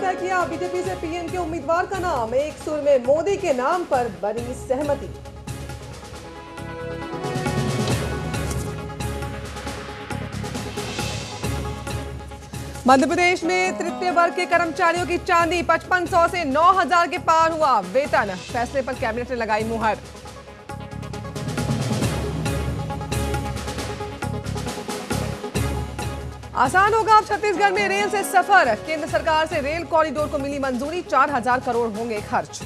तय किया बीजेपी से पीएम के उम्मीदवार का नाम, एक सुर में मोदी के नाम पर बनी सहमति। मध्य प्रदेश में तृतीय वर्ग के कर्मचारियों की चांदी 5500 से 9000 के पार हुआ वेतन, फैसले पर कैबिनेट ने लगाई मुहर। आसान होगा अब छत्तीसगढ़ में रेल से सफर, केंद्र सरकार से रेल कॉरिडोर को मिली मंजूरी, 4000 करोड़ होंगे खर्च।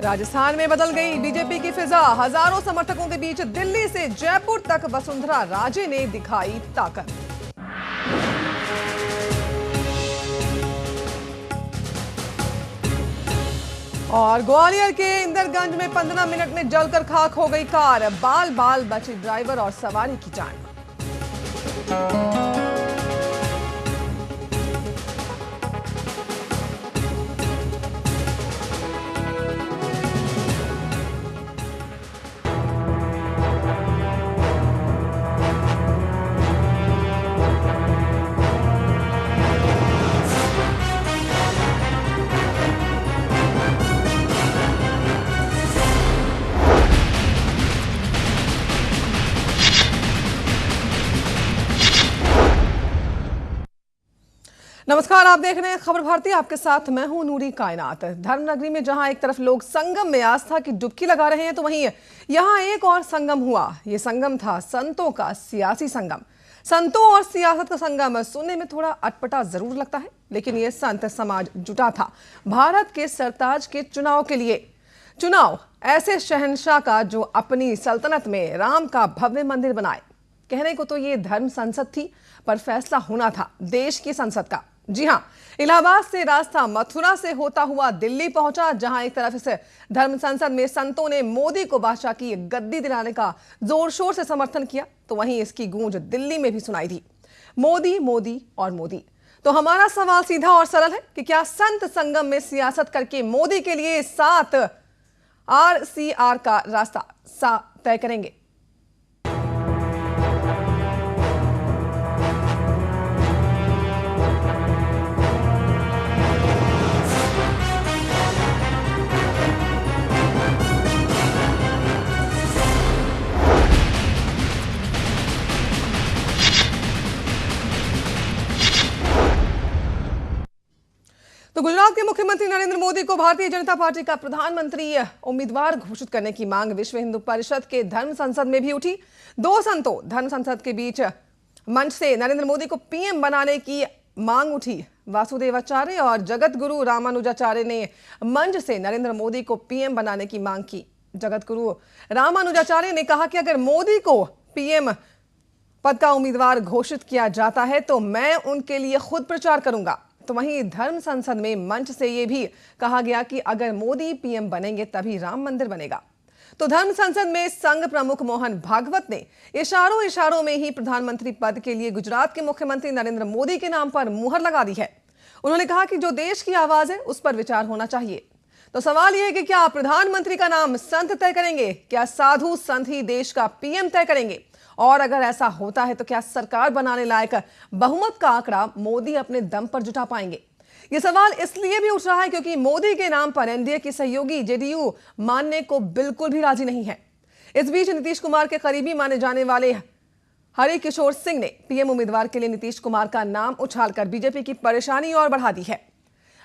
राजस्थान में बदल गई बीजेपी की फिजा, हजारों समर्थकों के बीच दिल्ली से जयपुर तक वसुंधरा राजे ने दिखाई ताकत। और ग्वालियर के इंदरगंज में 15 मिनट में जलकर खाक हो गई कार, बाल बाल बची ड्राइवर और सवारी की जान। नमस्कार, आप देख रहे हैं खबर भारती, आपके साथ मैं हूं नूरी कायनात। धर्मनगरी में जहां एक तरफ लोग संगम में आस्था की डुबकी लगा रहे हैं, तो वहीं यहां एक और संगम हुआ। ये संगम था संतों का सियासी संगम। संतों और सियासत का संगम सुनने में थोड़ा अटपटा जरूर लगता है, लेकिन ये संत समाज जुटा था भारत के सरताज के चुनाव के लिए। चुनाव ऐसे शहंशाह का जो अपनी सल्तनत में राम का भव्य मंदिर बनाए। कहने को तो ये धर्म संसद थी, पर फैसला होना था देश की संसद का। जी हां, इलाहाबाद से रास्ता मथुरा से होता हुआ दिल्ली पहुंचा, जहां एक तरफ इस धर्म संसद में संतों ने मोदी को बादशाह की गद्दी दिलाने का जोर शोर से समर्थन किया, तो वहीं इसकी गूंज दिल्ली में भी सुनाई दी, मोदी मोदी और मोदी। तो हमारा सवाल सीधा और सरल है कि क्या संत संगम में सियासत करके मोदी के लिए 7 RCR का रास्ता तय करेंगे? तो गुजरात के मुख्यमंत्री नरेंद्र मोदी को भारतीय जनता पार्टी का प्रधानमंत्री उम्मीदवार घोषित करने की मांग विश्व हिंदू परिषद के धर्म संसद में भी उठी। 2 संतों धर्म संसद के बीच मंच से नरेंद्र मोदी को पीएम बनाने की मांग उठी। वासुदेवाचार्य और जगत गुरु रामानुजाचार्य ने मंच से नरेंद्र मोदी को पीएम बनाने की मांग की। जगत गुरु रामानुजाचार्य ने कहा कि अगर मोदी को पीएम पद का उम्मीदवार घोषित किया जाता है तो मैं उनके लिए खुद प्रचार करूंगा। तो वहीं धर्म संसद में मंच से यह भी कहा गया कि अगर मोदी पीएम बनेंगे तभी राम मंदिर बनेगा। तो धर्म संसद में संघ प्रमुख मोहन भागवत ने इशारों में ही प्रधानमंत्री पद के लिए गुजरात के मुख्यमंत्री नरेंद्र मोदी के नाम पर मुहर लगा दी है। उन्होंने कहा कि जो देश की आवाज है उस पर विचार होना चाहिए। तो सवाल यह है कि क्या प्रधानमंत्री का नाम संत तय करेंगे? क्या साधु संत ही देश का पीएम तय करेंगे? और अगर ऐसा होता है तो क्या सरकार बनाने लायक बहुमत का आंकड़ा मोदी अपने दम पर जुटा पाएंगे? यह सवाल इसलिए भी उठ रहा है क्योंकि मोदी के नाम पर एनडीए की सहयोगी जेडीयू मानने को बिल्कुल भी राजी नहीं है। इस बीच नीतीश कुमार के करीबी माने जाने वाले हरिकिशोर सिंह ने पीएम उम्मीदवार के लिए नीतीश कुमार का नाम उछालकर बीजेपी की परेशानी और बढ़ा दी है।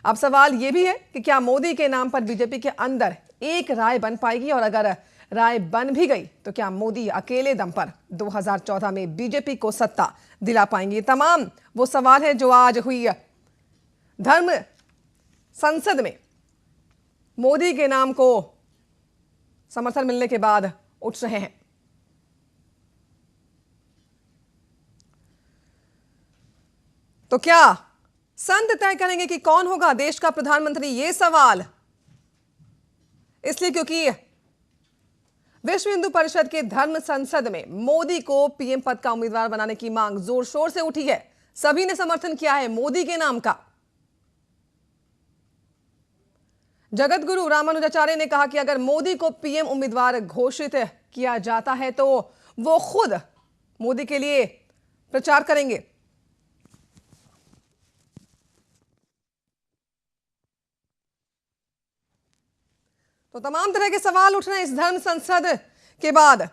अब सवाल यह भी है कि क्या मोदी के नाम पर बीजेपी के अंदर एक राय बन पाएगी, और अगर राय बन भी गई तो क्या मोदी अकेले दम पर 2014 में बीजेपी को सत्ता दिला पाएंगे? तमाम वो सवाल है जो आज हुई धर्म संसद में मोदी के नाम को समर्थन मिलने के बाद उठ रहे हैं। तो क्या संत तय करेंगे कि कौन होगा देश का प्रधानमंत्री? ये सवाल इसलिए क्योंकि विश्व हिंदू परिषद के धर्म संसद में मोदी को पीएम पद का उम्मीदवार बनाने की मांग जोर शोर से उठी है। सभी ने समर्थन किया है मोदी के नाम का। जगत गुरु रामानुजाचार्य ने कहा कि अगर मोदी को पीएम उम्मीदवार घोषित किया जाता है तो वो खुद मोदी के लिए प्रचार करेंगे। तो तमाम तरह के सवाल उठ रहे हैं इस धर्म संसद के बाद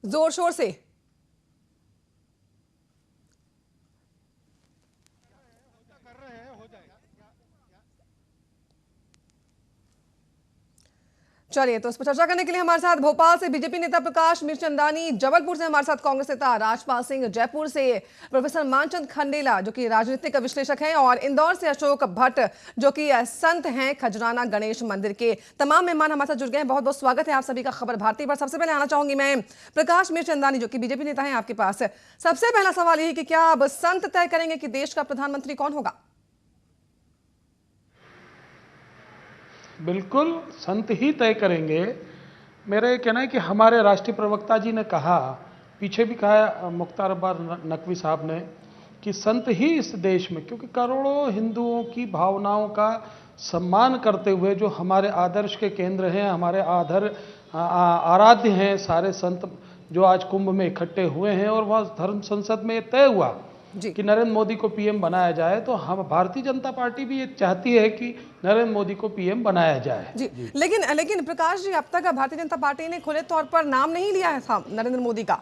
जोर शोर से। चलिए, तो इस पर चर्चा करने के लिए हमारे साथ भोपाल से बीजेपी नेता प्रकाश मिरचंदानी, जबलपुर से हमारे साथ कांग्रेस नेता राजपाल सिंह, जयपुर से प्रोफेसर मानचंद खंडेला जो कि राजनीतिक विश्लेषक हैं, और इंदौर से अशोक भट्ट जो कि संत हैं खजराना गणेश मंदिर के। तमाम मेहमान हमारे साथ जुड़ गए हैं। बहुत बहुत स्वागत है आप सभी का खबर भारती पर। सबसे पहले आना चाहूंगी मैं प्रकाश मिरचंदानी जो कि बीजेपी नेता हैं आपके पास। सबसे पहला सवाल यही कि क्या अब संत तय करेंगे कि देश का प्रधानमंत्री कौन होगा? बिल्कुल संत ही तय करेंगे। मेरा ये कहना है कि हमारे राष्ट्रीय प्रवक्ता जी ने कहा, पीछे भी कहा मुख्तार अब्बास नकवी साहब ने, कि संत ही इस देश में, क्योंकि करोड़ों हिंदुओं की भावनाओं का सम्मान करते हुए जो हमारे आदर्श के केंद्र हैं, हमारे आराध्य हैं सारे संत जो आज कुंभ में इकट्ठे हुए हैं, और वह धर्म संसद में ये तय हुआ कि नरेंद्र मोदी को पीएम बनाया जाए, तो हम भारतीय जनता पार्टी भी ये चाहती है कि नरेंद्र मोदी को पीएम बनाया जाए। जी, लेकिन प्रकाश जी, अब तक भारतीय जनता पार्टी ने खुले तौर पर नाम नहीं लिया है था नरेंद्र मोदी का।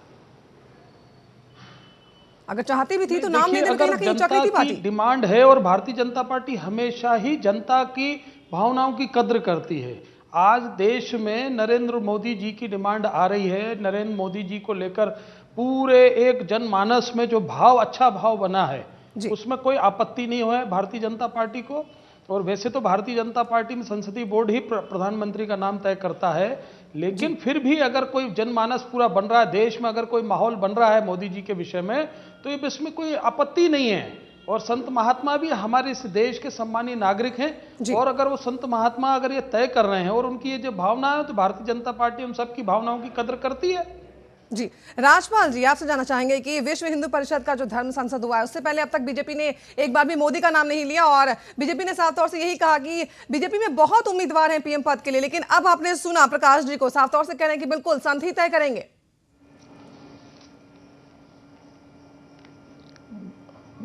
अगर चाहती भी थी तो नाम नहीं देने की पार्टी डिमांड है, और भारतीय जनता पार्टी हमेशा ही जनता की भावनाओं की कद्र करती है। आज देश में नरेंद्र मोदी जी की डिमांड आ रही है। नरेंद्र मोदी जी को लेकर पूरे एक जनमानस में जो भाव, अच्छा भाव बना है, उसमें कोई आपत्ति नहीं है भारतीय जनता पार्टी को। और वैसे तो भारतीय जनता पार्टी में संसदीय बोर्ड ही प्रधानमंत्री का नाम तय करता है, लेकिन फिर भी अगर कोई जनमानस पूरा बन रहा है, देश में अगर कोई माहौल बन रहा है मोदी जी के विषय में, तो ये इसमें कोई आपत्ति नहीं है। और संत महात्मा भी हमारे इस देश के सम्मानीय नागरिक हैं, और अगर वो संत महात्मा अगर ये तय कर रहे हैं और उनकी ये जो भावना है, तो भारतीय जनता पार्टी उन सबकी भावनाओं की कद्र करती है। जी, राजपाल जी, आपसे जानना चाहेंगे कि विश्व हिंदू परिषद का जो धर्म संसद हुआ है, उससे पहले अब तक बीजेपी ने एक बार भी मोदी का नाम नहीं लिया, और बीजेपी ने साफ तौर से यही कहा कि बीजेपी में बहुत उम्मीदवार हैं पीएम पद के लिए, लेकिन अब आपने सुना प्रकाश जी को साफ तौर से कह रहे हैं कि बिल्कुल संत ही तय करेंगे।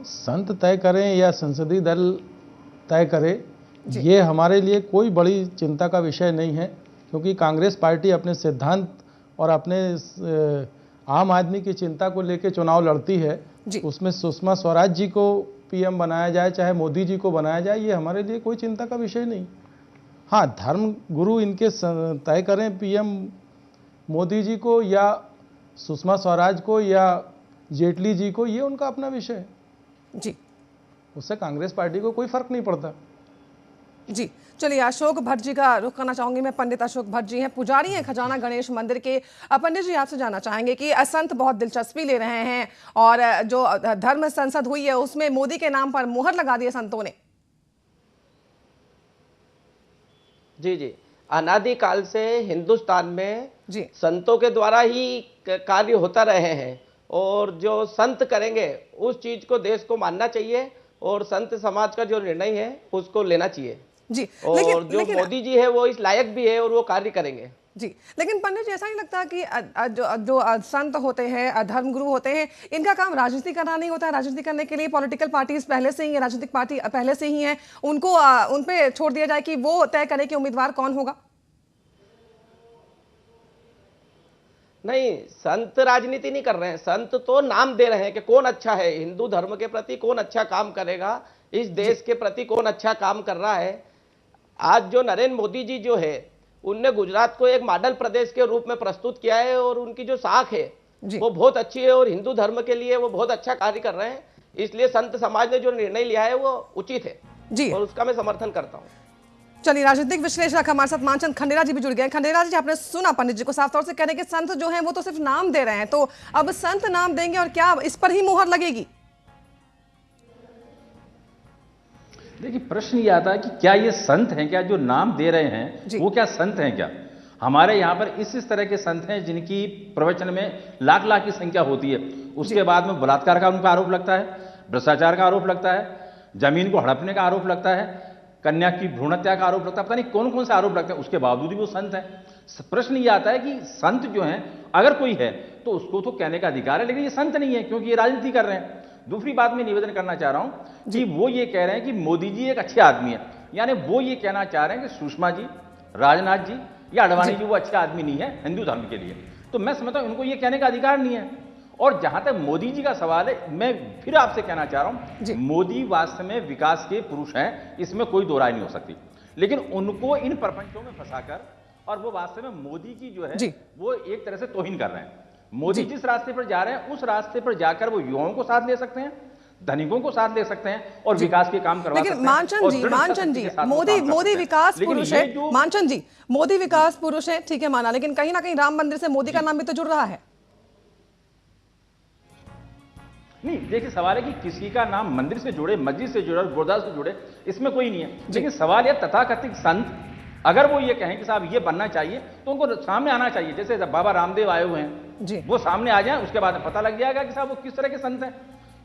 संत तय करें या संसदीय दल तय करे, ये हमारे लिए कोई बड़ी चिंता का विषय नहीं है, क्योंकि कांग्रेस पार्टी अपने सिद्धांत और अपने आम आदमी की चिंता को लेकर चुनाव लड़ती है। उसमें सुषमा स्वराज जी को पीएम बनाया जाए चाहे मोदी जी को बनाया जाए, ये हमारे लिए कोई चिंता का विषय नहीं। हाँ, धर्म गुरु इनके तय करें पीएम मोदी जी को या सुषमा स्वराज को या जेटली जी को, ये उनका अपना विषय है जी, उससे कांग्रेस पार्टी को कोई फर्क नहीं पड़ता। जी, चलिए, अशोक भट्ट जी का रुख करना चाहूंगी मैं। पंडित अशोक भट्ट जी हैं, पुजारी हैं खजाना गणेश मंदिर के। पंडित जी, आपसे जानना चाहेंगे कि संत बहुत दिलचस्पी ले रहे हैं, और जो धर्म संसद हुई है उसमें मोदी के नाम पर मुहर लगा दी है संतों ने। जी, अनादिकाल से हिंदुस्तान में संतों के द्वारा ही कार्य होता रहे हैं, और जो संत करेंगे उस चीज को देश को मानना चाहिए, और संत समाज का जो निर्णय है उसको लेना चाहिए जी। और जो मोदी जी है वो इस लायक भी है और वो कार्य करेंगे जी। लेकिन पंडित जी, ऐसा नहीं लगता कि जो संत होते हैं, धर्मगुरु होते हैं, इनका काम राजनीति करना नहीं होता है? राजनीति करने के लिए पॉलिटिकल पार्टीज पहले से ही है, राजनीतिक पार्टी पहले से ही है, उनको उन पे छोड़ दिया जाए कि वो तय करें कि उम्मीदवार कौन होगा? नहीं, संत राजनीति नहीं कर रहे हैं। संत तो नाम दे रहे हैं कि कौन अच्छा है, हिंदू धर्म के प्रति कौन अच्छा काम करेगा, इस देश के प्रति कौन अच्छा काम कर रहा है। आज जो नरेंद्र मोदी जी जो है, उनने गुजरात को एक मॉडल प्रदेश के रूप में प्रस्तुत किया है, और उनकी जो साख है वो बहुत अच्छी है, और हिंदू धर्म के लिए वो बहुत अच्छा कार्य कर रहे हैं। इसलिए संत समाज ने जो निर्णय लिया है वो उचित है जी, और उसका मैं समर्थन करता हूँ। चलिए, राजनीतिक विश्लेषक हमारे साथ मानचंद खंडेला जी भी जुड़ गए। खंडेला जी, आपने सुना पंडित जी को साफ तौर से कह रहे हैं कि संत जो हैं वो तो सिर्फ नाम दे रहे हैं, तो अब संत नाम देंगे और क्या इस पर ही मुहर लगेगी? देखिए, प्रश्न ये आता है कि क्या ये संत हैं? क्या जो नाम दे रहे हैं वो क्या संत हैं? क्या हमारे यहाँ पर इस तरह के संत हैं जिनकी प्रवचन में लाख लाख की संख्या होती है, उसके बाद में बलात्कार का उनका आरोप लगता है, भ्रष्टाचार का आरोप लगता है, जमीन को हड़पने का आरोप लगता है, कन्या की भ्रूण हत्या का आरोप लगता है, पता नहीं कौन कौन से आरोप लगते हैं, उसके बावजूद भी वो संत है। प्रश्न ये आता है कि संत जो हैं, अगर कोई है तो उसको तो कहने का अधिकार है, लेकिन ये संत नहीं है क्योंकि ये राजनीति कर रहे हैं। दूसरी बात मैं निवेदन करना चाह रहा हूं कि वो ये कह रहे हैं कि मोदी जी एक अच्छे आदमी है, यानी वो ये कहना चाह रहे हैं कि सुषमा जी, राजनाथ जी या अडवाणी जी वो अच्छे आदमी नहीं है हिंदू धर्म के लिए। तो मैं समझता हूं इनको ये कहने का अधिकार नहीं है। और जहां तक मोदी जी का सवाल है, मैं फिर आपसे कहना चाह रहा हूं, मोदी वास्तव में विकास के पुरुष हैं, इसमें कोई दो राय नहीं हो सकती, लेकिन उनको इन प्रपंचों में फंसाकर और वो वास्तव में मोदी की जो है वो एक तरह से तौहीन कर रहे हैं। मोदी जिस रास्ते पर जा रहे हैं उस रास्ते पर जाकर वो युवाओं को साथ ले सकते हैं, धनिकों को साथ ले सकते हैं और विकास के काम करवा सकते हैं। लेकिन मानचंद जी मोदी विकास पुरुष है, मानचंद जी मोदी विकास पुरुष है, ठीक है माना, लेकिन कहीं ना कहीं राम मंदिर से मोदी का नाम भी तो जुड़ रहा है। नहीं, देखिए सवाल है कि किसी का नाम मंदिर से जुड़े, मस्जिद से जुड़े, गुरुद्वारा से जुड़े, इसमें कोई नहीं है। लेकिन सवाल यह तथाकथित संत अगर वो ये कहें कि साहब ये बनना चाहिए तो उनको सामने आना चाहिए। जैसे बाबा रामदेव आए हुए हैं, वो सामने आ जाए, उसके बाद पता लग जाएगा कि साहब वो किस तरह के संत हैं।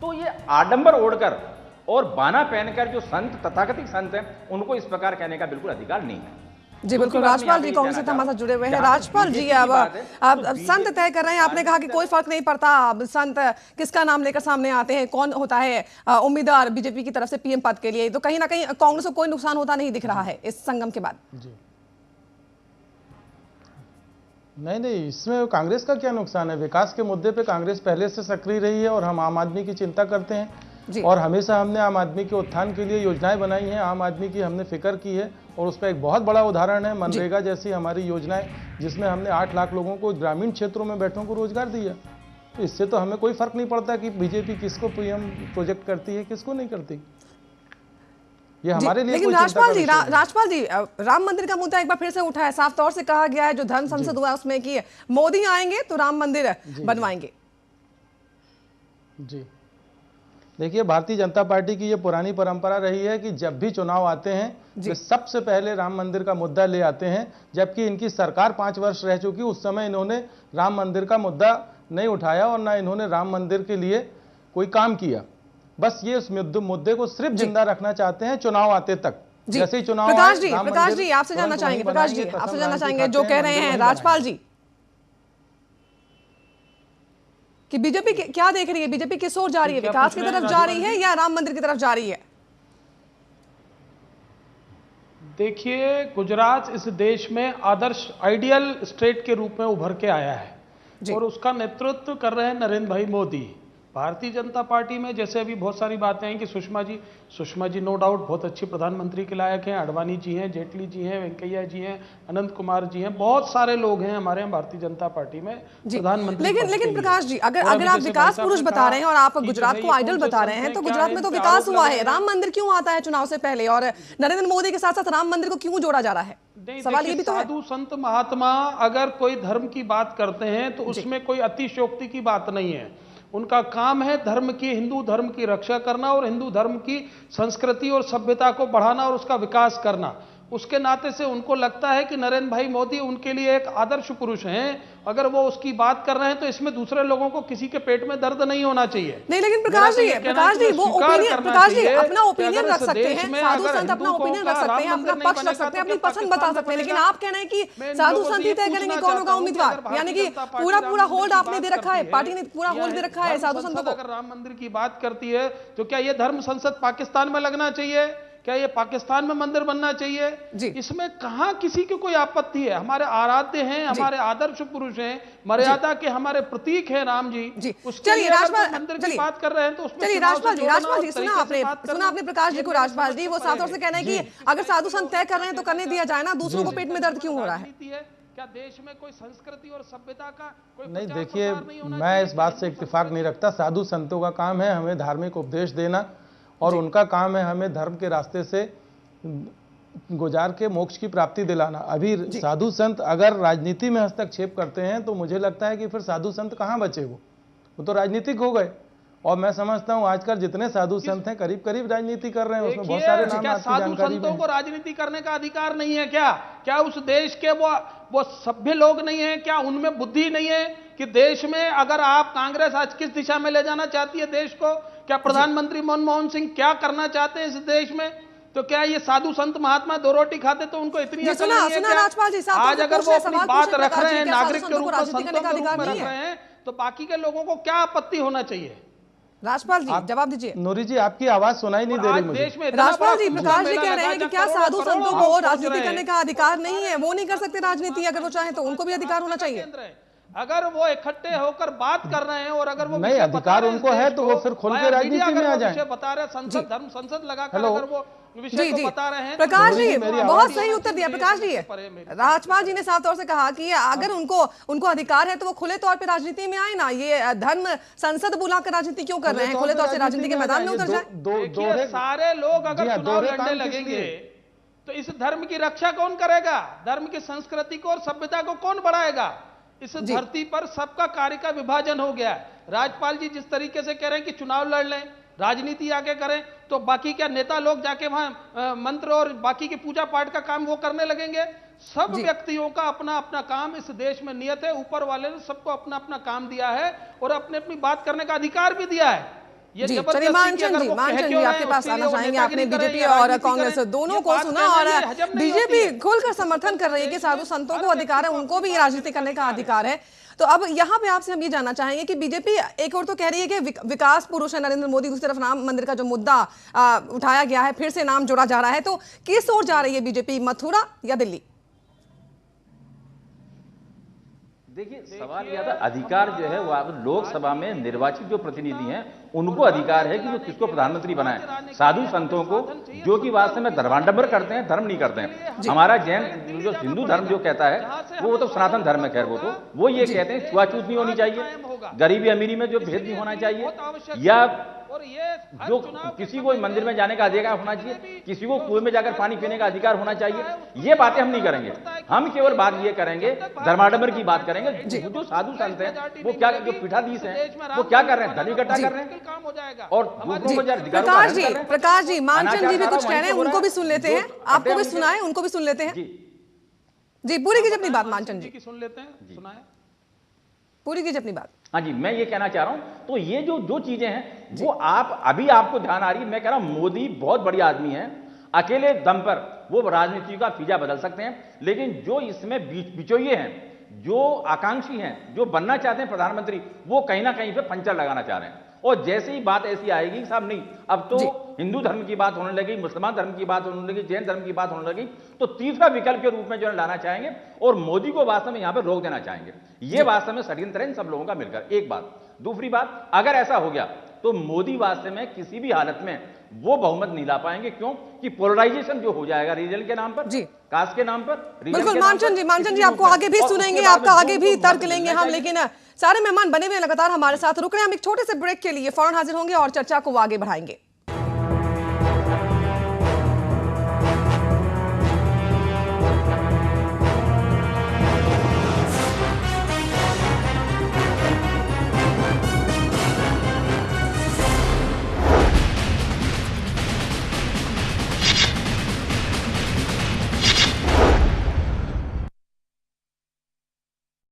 तो ये आडंबर ओढ़कर और बाना पहनकर जो संत तथाकथित संत हैं उनको इस प्रकार कहने का बिल्कुल अधिकार नहीं है। जी बिल्कुल। राजपाल जी कांग्रेस से हमारे साथ जुड़े हुए हैं। राजपाल जी अब संत तय कर रहे हैं, आपने कहा कि कोई फर्क नहीं पड़ता अब संत किसका नाम लेकर सामने आते हैं, कौन होता है उम्मीदवार बीजेपी की तरफ से पीएम पद के लिए, तो कहीं ना कहीं कांग्रेस को कोई नुकसान होता नहीं दिख रहा है इस संगम के बाद। नहीं, इसमें कांग्रेस का क्या नुकसान है? विकास के मुद्दे पे कांग्रेस पहले से सक्रिय रही है और हम आम आदमी की चिंता करते हैं और हमेशा हमने आम आदमी के उत्थान के लिए योजनाएं बनाई हैं, आम आदमी की हमने फिक्र की है। और उसका एक बहुत बड़ा उदाहरण है मनरेगा जैसी हमारी योजनाएं, जिसमें हमने 8 लाख लोगों को ग्रामीण क्षेत्रों में बैठों को रोजगार दिया। तो इससे तो हमें कोई फर्क नहीं पड़ता कि बीजेपी किसको पीएम प्रोजेक्ट करती है, किसको नहीं करती। ये हमारे लिए। लेकिन राजपाल जी राम मंदिर का मुद्दा एक बार फिर से उठा है, साफ तौर से कहा गया है जो धर्म संसद हुआ उसमें कि मोदी आएंगे तो राम मंदिर बनवाएंगे। जी देखिए, भारतीय जनता पार्टी की ये पुरानी परंपरा रही है कि जब भी चुनाव आते हैं वे सबसे पहले राम मंदिर का मुद्दा ले आते हैं, जबकि इनकी सरकार 5 वर्ष रह चुकी, उस समय इन्होंने राम मंदिर का मुद्दा नहीं उठाया और ना इन्होंने राम मंदिर के लिए कोई काम किया। बस ये उस मुद्दे को सिर्फ जिंदा रखना चाहते हैं चुनाव आते तक। जैसे ही चुनाव प्रकाश जी आपसे जानना चाहेंगे जो कह रहे हैं राजपाल जी कि बीजेपी क्या देख रही है, बीजेपी किस ओर जा रही है, विकास की तरफ जा रही है या राम मंदिर की तरफ जा रही है? देखिए, गुजरात इस देश में आदर्श आइडियल स्टेट के रूप में उभर के आया है और उसका नेतृत्व कर रहे हैं नरेंद्र भाई मोदी। भारतीय जनता पार्टी में जैसे अभी बहुत सारी बातें हैं कि सुषमा जी नो डाउट बहुत अच्छी प्रधानमंत्री के लायक हैं, अडवाणी जी हैं, जेटली जी हैं, वेंकैया जी हैं, अनंत कुमार जी हैं, बहुत सारे लोग हैं हमारे यहाँ भारतीय जनता पार्टी में प्रधानमंत्री। लेकिन प्रकाश जी अगर आप विकास पुरुष बता रहे हैं और आप गुजरात को आइडल बता रहे हैं, तो गुजरात में तो विकास हुआ है, राम मंदिर क्यों आता है चुनाव से पहले और नरेंद्र मोदी के साथ साथ राम मंदिर को क्यों जोड़ा जा रहा है? सवाल ये भी तो है। साधु संत महात्मा अगर कोई धर्म की बात करते हैं तो उसमें कोई अतिशयोक्ति की बात नहीं है। उनका काम है धर्म की, हिंदू धर्म की रक्षा करना और हिंदू धर्म की संस्कृति और सभ्यता को बढ़ाना और उसका विकास करना। उसके नाते से उनको लगता है कि नरेंद्र भाई मोदी उनके लिए एक आदर्श पुरुष हैं। अगर वो उसकी बात कर रहे हैं तो इसमें दूसरे लोगों को किसी के पेट में दर्द नहीं होना चाहिए। नहीं, लेकिन प्रकाश जी वो ओपिनियन, प्रकाश जी अपना ओपिनियन रख सकते हैं, साधु संत अपना ओपिनियन रख सकते हैं, अपना पक्ष रख सकते हैं, अपनी पसंद बता सकते हैं, लेकिन आप कह रहे हैं कि साधु संत ही तय करेंगे कौन होगा उम्मीदवार, यानी कि पूरा होल्ड आपने दे रखा है, पार्टी ने पूरा होल्ड दे रखा है साधु संतों को। अगर राम मंदिर की बात करती है तो क्या ये धर्म संसद पाकिस्तान में लगना चाहिए? क्या ये पाकिस्तान में मंदिर बनना चाहिए? इसमें कहां किसी की कोई आपत्ति है। हमारे आराध्य हैं, हमारे आदर्श पुरुष हैं, मर्यादा के हमारे प्रतीक हैं राम जी। चलिए राजपाल मंदिर की बात कर रहे हैं तो उसमें चलिए राजपाल जी सुना आपने प्रकाश जी को। राजपाल जी वो साफ तौर से कहना है कि अगर साधु संत तय कर रहे हैं तो करने दिया जाए ना, दूसरों को पेट में दर्द क्यों हो रहा है? क्या देश में कोई संस्कृति और सभ्यता का कोई नहीं? देखिए, मैं इस बात से इत्तेफाक नहीं रखता। साधु संतों का काम है हमें धार्मिक उपदेश देना और उनका काम है हमें धर्म के रास्ते से गुजार के मोक्ष की प्राप्ति दिलाना। अभी साधु संत अगर राजनीति में हस्तक्षेप करते हैं तो मुझे लगता है कि फिर साधु संत कहाँ बचे? वो तो राजनीतिक हो गए। और मैं समझता हूं आजकल जितने साधु संत हैं करीब करीब राजनीति कर रहे हैं, उसमें बहुत सारे नाम आपकी जानकारी में। संतों को राजनीति करने का अधिकार नहीं है क्या उस देश के वो सभ्य लोग नहीं है? क्या उनमें बुद्धि नहीं है कि देश में अगर आप कांग्रेस आज किस दिशा में ले जाना चाहती है देश को? क्या प्रधानमंत्री मनमोहन सिंह क्या करना चाहते हैं इस देश में? तो क्या ये साधु संत महात्मा 2 रोटी खाते तो उनको इतनी अकल सुना नहीं है सुना क्या? राजपाल जी साहब आज अगर वो अपनी सवाल बात पूछे रख प्रकाश रहे जी, हैं, क्या साधु नागरिक के संतों रूप को में, राजनीति करने संतों का के रूप अधिकार में नहीं रख है? रहे हैं, तो बाकी के लोगों को क्या आपत्ति होना चाहिए? राजपाल जी जवाब दीजिए। नूरी जी, आपकी आवाज सुनाई नहीं और दे रही आज मुझे। देश में इतना राजपाल बड़ा जी कुंभ प्रकाश जी मेला कह रहे लगा हैं कि जहाँ क्या करोड़ों साधु करोड़ों संतों लोग को पहुंच राजनीति रहे हैं। करने का अधिकार नहीं है? वो नहीं कर सकते राजनीति? अगर वो चाहे तो उनको भी अधिकार होना चाहिए। केंद्र है। अगर वो इकट्ठे होकर बात कर रहे हैं और अगर वो नहीं, विषय बता अधिकार रहे हैं उनको इस है देश तो को, वो फिर खुल के वाया राजनीति मीडिया में अगर आ वो जाएं। विषय बता रहे हैं, संसद धर्म संसद लगाकर हेलो। अगर वो विषय जी को जी बता रहे हैं, प्रकाश तो जी मेरी बहुत आवाज सही उत्तर दिया। प्रकाश जी राजपाल जी ने साफ तौर से कहा कि अगर उनको अधिकार है तो वो खुले तौर पे राजनीति में आए ना। ये धर्म संसद बुलाकर राजनीति क्यों कर रहे हैं? खुले तौर से राजनीति के मैदान में उतर जाए। देखिए, सारे लोग अगर चुनाव लड़ने लगेंगे तो इस धर्म की रक्षा कौन करेगा? धर्म की संस्कृति को और सभ्यता को कौन बढ़ाएगा? इस धरती पर सबका कार्य का विभाजन हो गया है। राजपाल जी जिस तरीके से कह रहे हैं कि चुनाव लड़ लें, राजनीति आगे करें, तो बाकी क्या नेता लोग जाके वहां मंत्र और बाकी की पूजा पाठ का काम वो करने लगेंगे? सब व्यक्तियों का अपना अपना काम इस देश में नियत है। ऊपर वाले ने सबको अपना अपना काम दिया है और अपने अपनी बात करने का अधिकार भी दिया है। ये जी चलिए मानचंद जी आपके पास आना चाहेंगे। आपने बीजेपी और कांग्रेस दोनों को सुना और बीजेपी खुलकर समर्थन कर रही है कि साधु संतों को अधिकार है, उनको भी राजनीति करने का अधिकार है। तो अब यहाँ पे आपसे हम ये जानना चाहेंगे कि बीजेपी एक और तो कह रही है कि विकास पुरुष है नरेंद्र मोदी, दूसरी तरफ राम मंदिर का जो मुद्दा उठाया गया है, फिर से नाम जोड़ा जा रहा है। तो किस ओर जा रही है बीजेपी, मथुरा या दिल्ली? देखिए सवाल यह था, अधिकार जो है वो लोकसभा में निर्वाचित जो प्रतिनिधि हैं उनको अधिकार है कि वो किसको प्रधानमंत्री बनाए। साधु संतों को जो कि वास्तव में धर्माडंबर करते हैं, धर्म नहीं करते हैं। हमारा जैन जो हिंदू धर्म जो कहता है वो तो सनातन धर्म है। खैर वो ये कहते हैं छुआछूत नहीं होनी चाहिए, गरीबी अमीरी में जो भेद नहीं होना चाहिए, या जो किसी को मंदिर में जाने का अधिकार होना चाहिए, किसी को कुएं में जाकर पानी पीने का अधिकार होना चाहिए। ये बातें हम नहीं करेंगे। हम केवल बात ये करेंगे, धर्माडंबर की बात करेंगे। जो साधु संत हैं वो क्या, जो पीठाधीश हैं वो क्या कर रहे हैं? धन इकट्ठा कर रहे हैं और दूसरों को। प्रकाश जी मानचंद जी भी कुछ कह रहे हैं, उनको भी सुन लेते हैं। आपको भी सुनाए, उनको भी सुन लेते हैं। जी पूरी कीजिए अपनी बात मानचंद जी। सुन लेते हैं, सुनाए पूरी कीजिए अपनी बात। हाँ जी, मैं ये कहना चाह रहा हूं, तो ये जो चीजें हैं वो अभी आपको ध्यान आ रही है। मैं कह रहा हूं मोदी बहुत बढ़िया आदमी है, अकेले दम पर वो राजनीति का फीजा बदल सकते हैं, लेकिन जो इसमें बिचौलिए हैं, जो आकांक्षी हैं, जो बनना चाहते हैं प्रधानमंत्री, वो कहीं ना कहीं पे पंचर लगाना चाह रहे हैं। और जैसे ही बात ऐसी आएगी साहब, नहीं अब तो हिंदू धर्म की बात होने लगी, मुसलमान धर्म की बात होने लगी, जैन धर्म की बात होने लगी, तो तीसरा विकल्प के रूप में जो लाना चाहेंगे और मोदी को वास्तव में यहां पर रोक देना चाहेंगे। ये वास्तव में षड्यंत्र है इन सब लोगों का मिलकर। एक बात। दूसरी बात, अगर ऐसा हो गया तो मोदी वास्तव में किसी भी हालत में वो बहुमत नहीं ला पाएंगे। क्यों? कि पोलराइजेशन जो हो जाएगा रीजन के नाम पर, कास्ट के नाम पर। बिल्कुल मानचंद जी आपको आगे भी सुनेंगे, आपका आगे भी तर्क लेंगे हम, लेकिन सारे मेहमान बने हुए लगातार हमारे साथ रुक रहे हैं। हम एक छोटे से ब्रेक के लिए फौरन हाजिर होंगे और चर्चा को आगे बढ़ाएंगे।